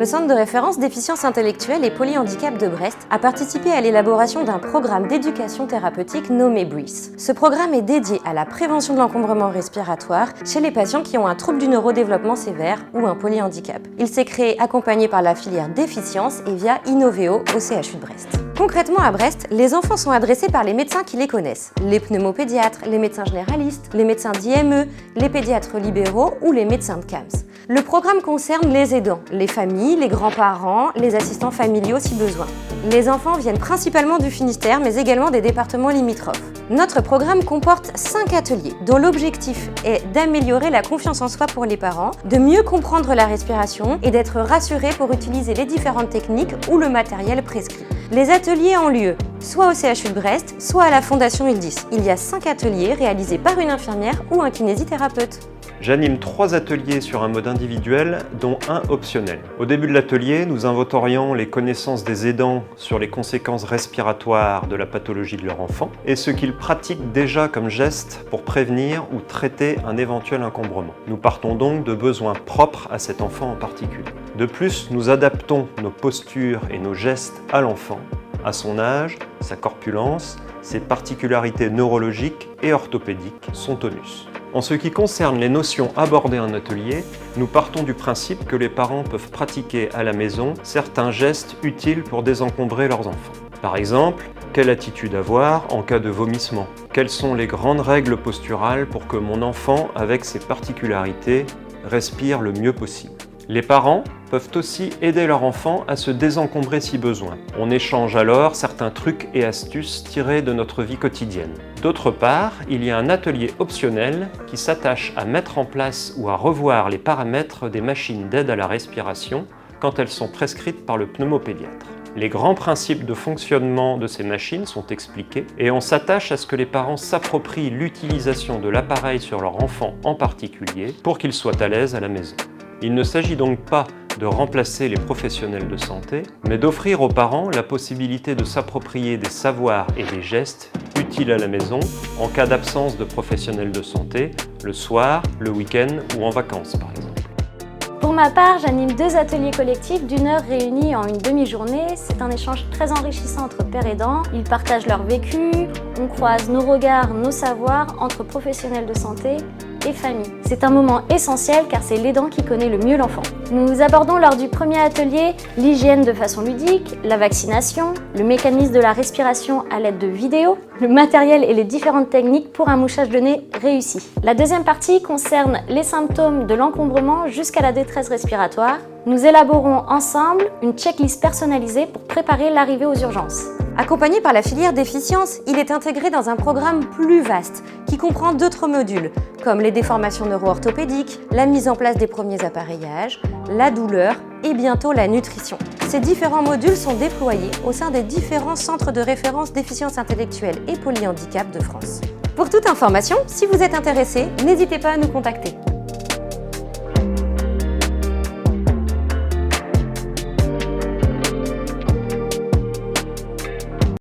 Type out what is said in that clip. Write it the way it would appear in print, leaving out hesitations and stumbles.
le Centre de référence déficience intellectuelle et polyhandicap de Brest a participé à l'élaboration d'un programme d'éducation thérapeutique nommé BREEZE. Ce programme est dédié à la prévention de l'encombrement respiratoire chez les patients qui ont un trouble du neurodéveloppement sévère ou un polyhandicap. Il s'est créé accompagné par la filière déficience et via Innovéo au CHU de Brest. Concrètement à Brest, les enfants sont adressés par les médecins qui les connaissent, les pneumopédiatres, les médecins généralistes, les médecins d'IME, les pédiatres libéraux ou les médecins de CAMS. Le programme concerne les aidants, les familles, les grands-parents, les assistants familiaux si besoin. Les enfants viennent principalement du Finistère, mais également des départements limitrophes. Notre programme comporte 5 ateliers, dont l'objectif est d'améliorer la confiance en soi pour les parents, de mieux comprendre la respiration et d'être rassurés pour utiliser les différentes techniques ou le matériel prescrit. Les ateliers ont lieu soit au CHU de Brest, soit à la Fondation Uldis. Il y a 5 ateliers réalisés par une infirmière ou un kinésithérapeute. J'anime 3 ateliers sur un mode individuel, dont un optionnel. Au début de l'atelier, nous inventorions les connaissances des aidants sur les conséquences respiratoires de la pathologie de leur enfant et ce qu'ils pratiquent déjà comme gestes pour prévenir ou traiter un éventuel encombrement. Nous partons donc de besoins propres à cet enfant en particulier. De plus, nous adaptons nos postures et nos gestes à l'enfant, à son âge, sa corpulence, ses particularités neurologiques et orthopédiques, son tonus. En ce qui concerne les notions abordées en atelier, nous partons du principe que les parents peuvent pratiquer à la maison certains gestes utiles pour désencombrer leurs enfants. Par exemple, quelle attitude avoir en cas de vomissement? Quelles sont les grandes règles posturales pour que mon enfant, avec ses particularités, respire le mieux possible? Les parents peuvent aussi aider leur enfant à se désencombrer si besoin. On échange alors certains trucs et astuces tirés de notre vie quotidienne. D'autre part, il y a un atelier optionnel qui s'attache à mettre en place ou à revoir les paramètres des machines d'aide à la respiration quand elles sont prescrites par le pneumopédiatre. Les grands principes de fonctionnement de ces machines sont expliqués et on s'attache à ce que les parents s'approprient l'utilisation de l'appareil sur leur enfant en particulier pour qu'ils soient à l'aise à la maison. Il ne s'agit donc pas de remplacer les professionnels de santé, mais d'offrir aux parents la possibilité de s'approprier des savoirs et des gestes utiles à la maison en cas d'absence de professionnels de santé, le soir, le week-end ou en vacances par exemple. Pour ma part, j'anime 2 ateliers collectifs d'1 heure réunis en une demi-journée. C'est un échange très enrichissant entre pères aidants. Ils partagent leur vécu, on croise nos regards, nos savoirs entre professionnels de santé et famille. C'est un moment essentiel car c'est l'aidant qui connaît le mieux l'enfant. Nous abordons lors du premier atelier l'hygiène de façon ludique, la vaccination, le mécanisme de la respiration à l'aide de vidéos, le matériel et les différentes techniques pour un mouchage de nez réussi. La deuxième partie concerne les symptômes de l'encombrement jusqu'à la détresse respiratoire. Nous élaborons ensemble une checklist personnalisée pour préparer l'arrivée aux urgences. Accompagné par la filière déficience, il est intégré dans un programme plus vaste qui comprend d'autres modules comme les déformations neuro-orthopédiques, la mise en place des premiers appareillages, la douleur et bientôt la nutrition. Ces différents modules sont déployés au sein des différents centres de référence déficience intellectuelle et polyhandicap de France. Pour toute information, si vous êtes intéressé, n'hésitez pas à nous contacter.